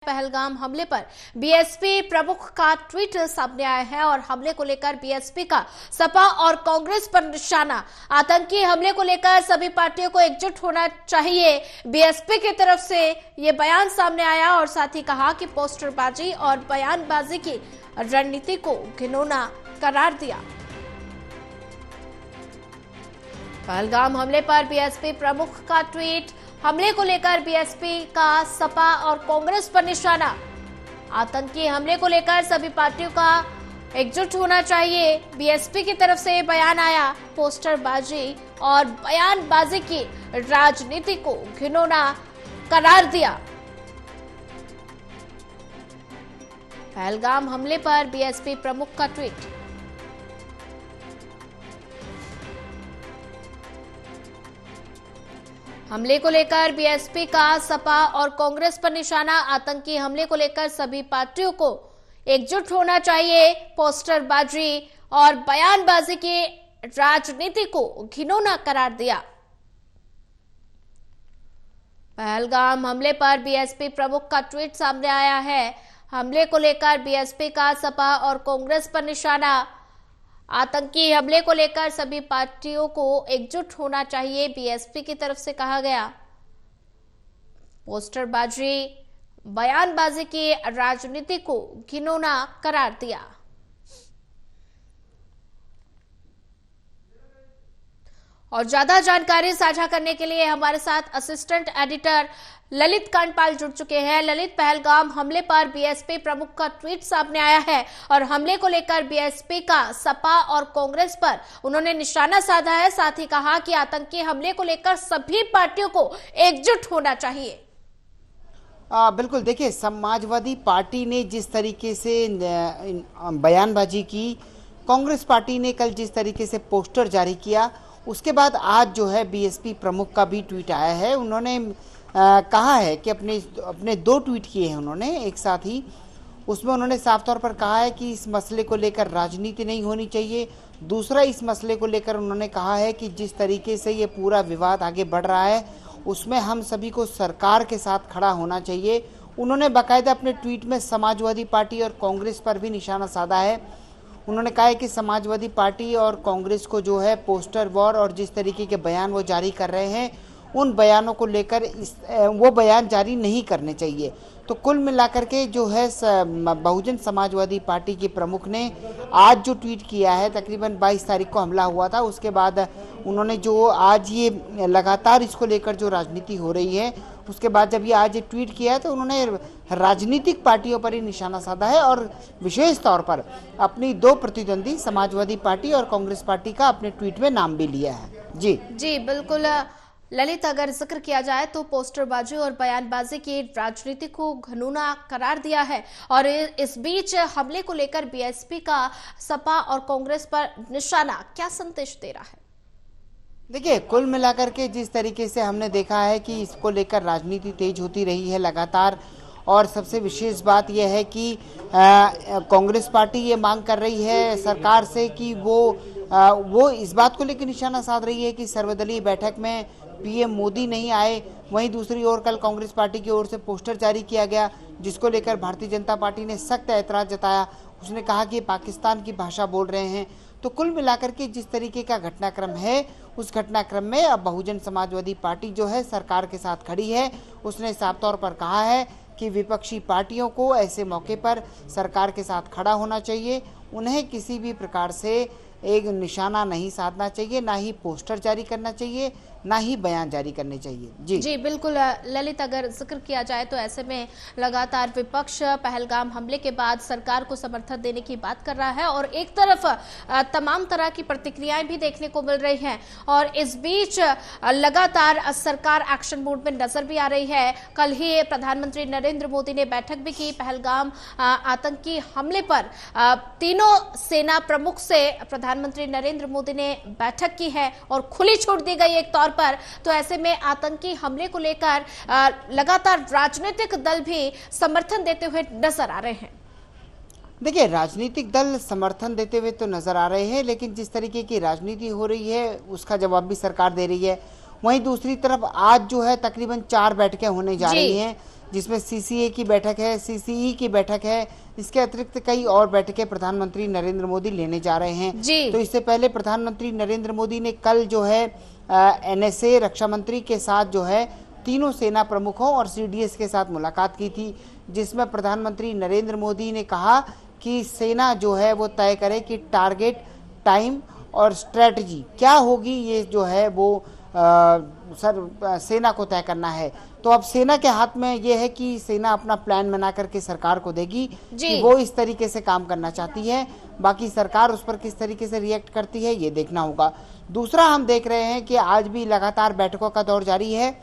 पहलगाम हमले पर बीएसपी प्रमुख का ट्वीट सामने आया है और हमले को लेकर बीएसपी का सपा और कांग्रेस पर निशाना। आतंकी हमले को लेकर सभी पार्टियों को एकजुट होना चाहिए, बीएसपी की तरफ से ये बयान सामने आया और साथ ही कहा कि पोस्टरबाजी और बयानबाजी की रणनीति को घिनौना करार दिया। पहलगाम हमले पर बीएसपी प्रमुख का ट्वीट, हमले को लेकर बीएसपी का सपा और कांग्रेस पर निशाना। आतंकी हमले को लेकर सभी पार्टियों का एकजुट होना चाहिए, बीएसपी की तरफ से बयान आया। पोस्टरबाजी और बयानबाजी की राजनीति को घिनौना करार दिया। पहलगाम हमले पर बीएसपी प्रमुख का ट्वीट। हमले को लेकर बीएसपी का सपा और कांग्रेस पर निशाना। आतंकी हमले को लेकर सभी पार्टियों को एकजुट होना चाहिए, पोस्टरबाजी और बयानबाजी की राजनीति को घिनौना करार दिया। पहलगाम हमले पर बीएसपी प्रमुख का ट्वीट सामने आया है। हमले को लेकर बीएसपी का सपा और कांग्रेस पर निशाना। आतंकी हमले को लेकर सभी पार्टियों को एकजुट होना चाहिए, बीएसपी की तरफ से कहा गया। पोस्टरबाजी बयानबाजी की राजनीति को घिनौना करार दिया। और ज्यादा जानकारी साझा करने के लिए हमारे साथ असिस्टेंट एडिटर ललित कांडपाल जुड़ चुके हैं। ललित, पहलगाम हमले पर बीएसपी प्रमुख का ट्वीट सामने आया है और हमले को लेकर बीएसपी का सपा और कांग्रेस पर उन्होंने निशाना साधा है, साथ ही कहा कि आतंकी हमले को लेकर सभी पार्टियों को एकजुट होना चाहिए। बिल्कुल, देखिए, समाजवादी पार्टी ने जिस तरीके से बयानबाजी की, कांग्रेस पार्टी ने कल जिस तरीके से पोस्टर जारी किया, उसके बाद आज जो है बीएसपी प्रमुख का भी ट्वीट आया है। उन्होंने कहा है कि अपने दो ट्वीट किए हैं उन्होंने एक साथ ही। उसमें उन्होंने साफ तौर पर कहा है कि इस मसले को लेकर राजनीति नहीं होनी चाहिए। दूसरा, इस मसले को लेकर उन्होंने कहा है कि जिस तरीके से ये पूरा विवाद आगे बढ़ रहा है उसमें हम सभी को सरकार के साथ खड़ा होना चाहिए। उन्होंने बाकायदा अपने ट्वीट में समाजवादी पार्टी और कांग्रेस पर भी निशाना साधा है। उन्होंने कहा है कि समाजवादी पार्टी और कांग्रेस को जो है पोस्टर वॉर और जिस तरीके के बयान वो जारी कर रहे हैं, उन बयानों को लेकर वो बयान जारी नहीं करने चाहिए। तो कुल मिलाकर के जो है बहुजन समाजवादी पार्टी के प्रमुख ने आज जो ट्वीट किया है, तकरीबन 22 तारीख को हमला हुआ था, उसके बाद उन्होंने जो आज ये लगातार इसको लेकर जो राजनीति हो रही है, उसके बाद जब ये आज ये ट्वीट किया है तो उन्होंने राजनीतिक पार्टियों पर ही निशाना साधा है और विशेष तौर पर अपनी दो प्रतिद्वंदी समाजवादी पार्टी और कांग्रेस पार्टी का अपने ट्वीट में नाम भी लिया है। जी बिल्कुल ललित, अगर जिक्र किया जाए तो पोस्टरबाजी और बयानबाजी की राजनीति को घिनौना करार दिया है और इस बीच हमले को लेकर बीएसपी का सपा और कांग्रेस पर निशाना क्या संदेश दे रहा है? देखिए, कुल मिलाकर के जिस तरीके से हमने देखा है कि इसको लेकर राजनीति तेज होती रही है लगातार, और सबसे विशेष बात यह है कि कांग्रेस पार्टी ये मांग कर रही है सरकार से कि वो इस बात को लेकर निशाना साध रही है कि सर्वदलीय बैठक में पीएम मोदी नहीं आए। वहीं दूसरी ओर कल कांग्रेस पार्टी की ओर से पोस्टर जारी किया गया जिसको लेकर भारतीय जनता पार्टी ने सख्त ऐतराज जताया। उसने कहा कि पाकिस्तान की भाषा बोल रहे हैं। तो कुल मिलाकर के जिस तरीके का घटनाक्रम है, उस घटनाक्रम में अब बहुजन समाजवादी पार्टी जो है सरकार के साथ खड़ी है। उसने साफ तौर पर कहा है कि विपक्षी पार्टियों को ऐसे मौके पर सरकार के साथ खड़ा होना चाहिए, उन्हें किसी भी प्रकार से एक निशाना नहीं साधना चाहिए, ना ही पोस्टर जारी करना चाहिए, ना ही बयान जारी करने चाहिए। जी बिल्कुल ललित, अगर जिक्र किया जाए तो ऐसे में लगातार विपक्ष पहलगाम हमले के बाद सरकार को समर्थन देने की बात कर रहा है और एक तरफ तमाम तरह की प्रतिक्रियाएं भी देखने को मिल रही हैं और इस बीच लगातार सरकार एक्शन मोड में नजर भी आ रही है। कल ही प्रधानमंत्री नरेंद्र मोदी ने बैठक भी की पहलगाम आतंकी हमले पर। तीनों सेना प्रमुख से प्रधानमंत्री नरेंद्र मोदी ने बैठक की है और खुली छूट दी गई एक तौर पर। तो ऐसे में आतंकी हमले को लेकर लगातार राजनीतिक दल भी समर्थन देते हुए नजर आ रहे हैं। देखिए, राजनीतिक दल समर्थन देते हुए तो नजर आ रहे हैं, लेकिन जिस तरीके की राजनीति हो रही है उसका जवाब भी सरकार दे रही है। वहीं दूसरी तरफ आज जो है तकरीबन 4 बैठकें होने जा रही हैं जिसमें सीसीए की बैठक है, सीसीई की बैठक है। इसके अतिरिक्त कई और बैठकें प्रधानमंत्री नरेंद्र मोदी लेने जा रहे हैं। जी। तो इससे पहले प्रधानमंत्री नरेंद्र मोदी ने कल जो है एनएसए रक्षा मंत्री के साथ जो है तीनों सेना प्रमुखों और सीडीएस के साथ मुलाकात की थी, जिसमें प्रधानमंत्री नरेंद्र मोदी ने कहा कि सेना जो है वो तय करे कि टारगेट, टाइम और स्ट्रेटजी क्या होगी, ये जो है वो सेना को तय करना है। तो अब सेना के हाथ में ये है कि सेना अपना प्लान बना करके सरकार को देगी कि वो इस तरीके से काम करना चाहती है। बाकी सरकार उस पर किस तरीके से रिएक्ट करती है ये देखना होगा। दूसरा, हम देख रहे हैं कि आज भी लगातार बैठकों का दौर जारी है।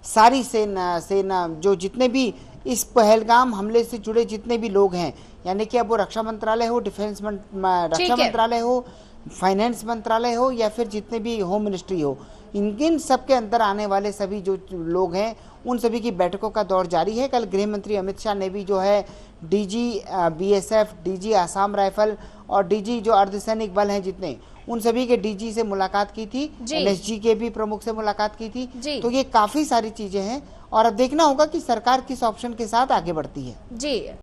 सारी सेना जो जितने भी इस पहलगाम हमले से जुड़े जितने भी लोग हैं, यानी कि अब वो रक्षा मंत्रालय हो, रक्षा मंत्रालय हो, फाइनेंस मंत्रालय हो या फिर जितने भी होम मिनिस्ट्री हो, इन सब के अंदर आने वाले सभी जो लोग हैं उन सभी की बैठकों का दौर जारी है। कल गृह मंत्री अमित शाह ने भी जो है DG BSF, DG Assam rifle और डीजी जो अर्धसैनिक बल हैं जितने, उन सभी के डीजी से मुलाकात की थी, एनएसजी के भी प्रमुख से मुलाकात की थी। तो ये काफी सारी चीजें हैं और अब देखना होगा कि सरकार किस ऑप्शन के साथ आगे बढ़ती है। जी।